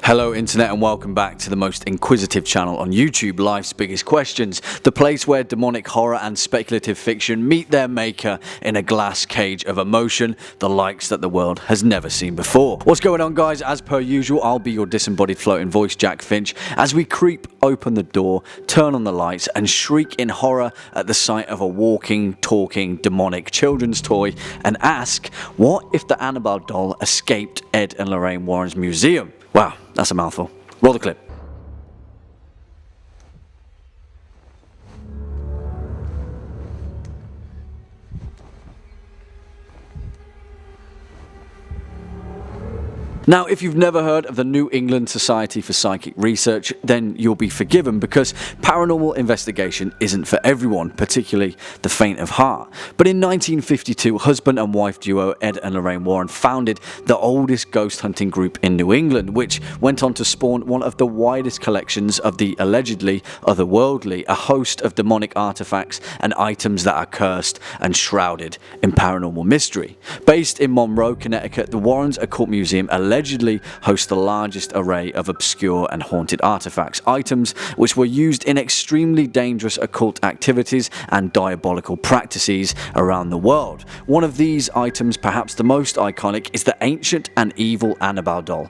Hello internet and welcome back to the most inquisitive channel on YouTube, Life's Biggest Questions, the place where demonic horror and speculative fiction meet their maker in a glass cage of emotion, the likes that the world has never seen before. What's going on, guys? As per usual, I'll be your disembodied floating voice, Jack Finch, as we creep open the door, turn on the lights and shriek in horror at the sight of a walking, talking, demonic children's toy and ask, what if the Annabelle doll escaped Ed and Lorraine Warren's museum? Wow, that's a mouthful. Roll the clip. Now, if you've never heard of the New England Society for Psychic Research, then you'll be forgiven because paranormal investigation isn't for everyone, particularly the faint of heart. But in 1952, husband and wife duo Ed and Lorraine Warren founded the oldest ghost hunting group in New England, which went on to spawn one of the widest collections of the allegedly otherworldly, a host of demonic artifacts and items that are cursed and shrouded in paranormal mystery. Based in Monroe, Connecticut, the Warrens Occult Museum allegedly hosts the largest array of obscure and haunted artifacts, items which were used in extremely dangerous occult activities and diabolical practices around the world. One of these items, perhaps the most iconic, is the ancient and evil Annabelle doll.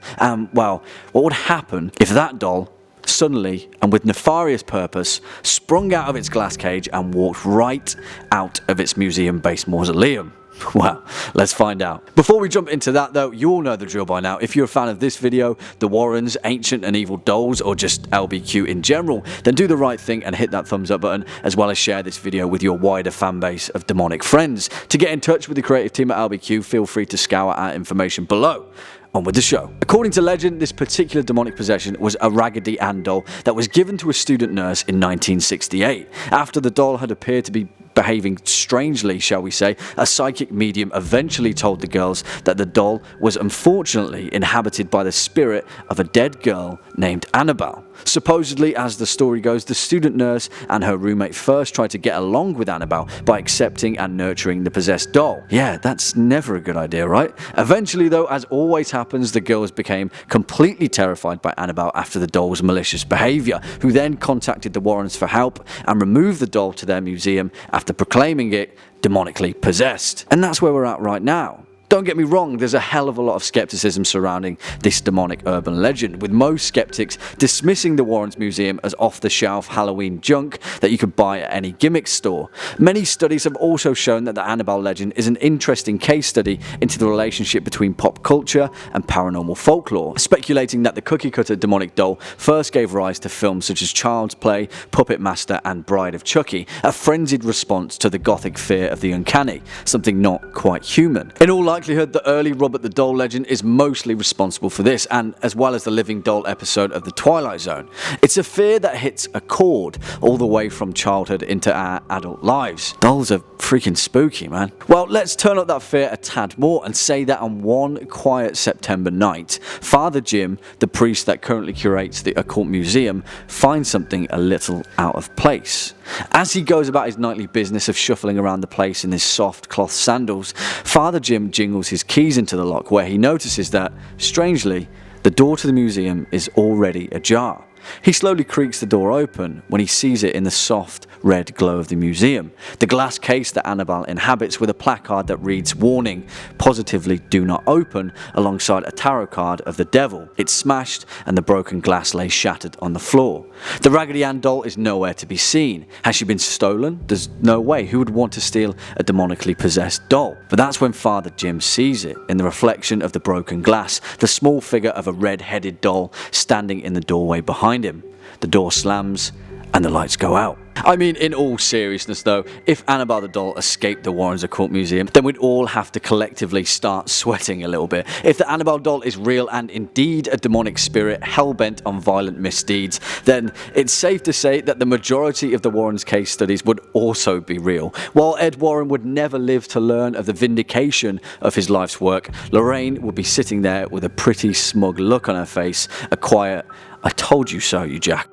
Well, what would happen if that doll suddenly and with nefarious purpose sprung out of its glass cage and walked right out of its museum-based mausoleum? Well, let's find out. Before we jump into that though, you all know the drill by now. If you're a fan of this video, the Warrens, ancient and evil dolls, or just LBQ in general, then do the right thing and hit that thumbs up button, as well as share this video with your wider fan base of demonic friends. To get in touch with the creative team at LBQ, feel free to scour our information below. On with the show. According to legend, this particular demonic possession was a Raggedy Ann doll that was given to a student nurse in 1968. After the doll had appeared to be behaving strangely, shall we say, a psychic medium eventually told the girls that the doll was unfortunately inhabited by the spirit of a dead girl named Annabelle. Supposedly, as the story goes, the student nurse and her roommate first tried to get along with Annabelle by accepting and nurturing the possessed doll. Yeah, that's never a good idea, right? Eventually though, as always happens, the girls became completely terrified by Annabelle after the doll's malicious behavior, who then contacted the Warrens for help and removed the doll to their museum after proclaiming it demonically possessed. And that's where we're at right now. Don't get me wrong, there's a hell of a lot of skepticism surrounding this demonic urban legend, with most skeptics dismissing the Warrens Museum as off-the-shelf Halloween junk that you could buy at any gimmick store. Many studies have also shown that the Annabelle legend is an interesting case study into the relationship between pop culture and paranormal folklore, speculating that the cookie-cutter demonic doll first gave rise to films such as Child's Play, Puppet Master and Bride of Chucky, a frenzied response to the gothic fear of the uncanny, something not quite human. In all likelihood, the early Robert the Doll legend is mostly responsible for this, and as well as the Living Doll episode of The Twilight Zone. It's a fear that hits a chord all the way from childhood into our adult lives. Dolls are freaking spooky, man. Well, let's turn up that fear a tad more and say that on one quiet September night, Father Jim, the priest that currently curates the Occult Museum, finds something a little out of place. As he goes about his nightly business of shuffling around the place in his soft cloth sandals, Father Jim jingles his keys into the lock, where he notices that, strangely, the door to the museum is already ajar. He slowly creaks the door open when he sees it in the soft red glow of the museum. The glass case that Annabelle inhabits, with a placard that reads, "Warning, positively do not open," alongside a tarot card of the devil. It's smashed and the broken glass lays shattered on the floor. The Raggedy Ann doll is nowhere to be seen. Has she been stolen? There's no way. Who would want to steal a demonically possessed doll? But that's when Father Jim sees it. In the reflection of the broken glass, the small figure of a red-headed doll standing in the doorway behind him. The door slams and the lights go out. I mean, in all seriousness though, if Annabelle the doll escaped the Warrens Occult Museum, then we'd all have to collectively start sweating a little bit. If the Annabelle doll is real and indeed a demonic spirit hell-bent on violent misdeeds, then it's safe to say that the majority of the Warrens case studies would also be real. While Ed Warren would never live to learn of the vindication of his life's work, Lorraine would be sitting there with a pretty smug look on her face, a quiet, "I told you so, you jack."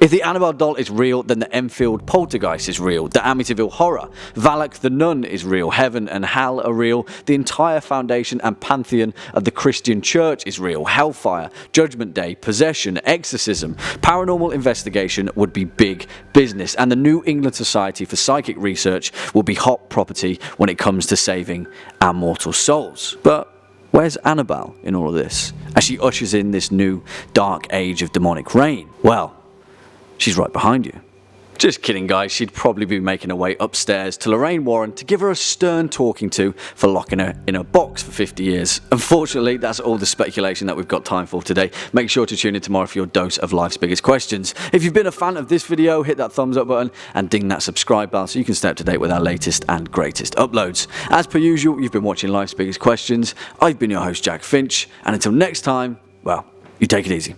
If the Annabelle doll is real, then the Enfield poltergeist is real, the Amityville horror, Valak the nun is real, heaven and hell are real, the entire foundation and pantheon of the Christian church is real, hellfire, judgment day, possession, exorcism. Paranormal investigation would be big business, and the New England Society for Psychic Research will be hot property when it comes to saving our mortal souls. But where's Annabelle in all of this, as she ushers in this new dark age of demonic reign? Well, she's right behind you. Just kidding, guys. She'd probably be making her way upstairs to Lorraine Warren to give her a stern talking to for locking her in a box for 50 years. Unfortunately, that's all the speculation that we've got time for today. Make sure to tune in tomorrow for your dose of life's biggest questions. If you've been a fan of this video, hit that thumbs up button and ding that subscribe bell so you can stay up to date with our latest and greatest uploads. As per usual, you've been watching Life's Biggest Questions. I've been your host, Jack Finch, and until next time, well, you take it easy.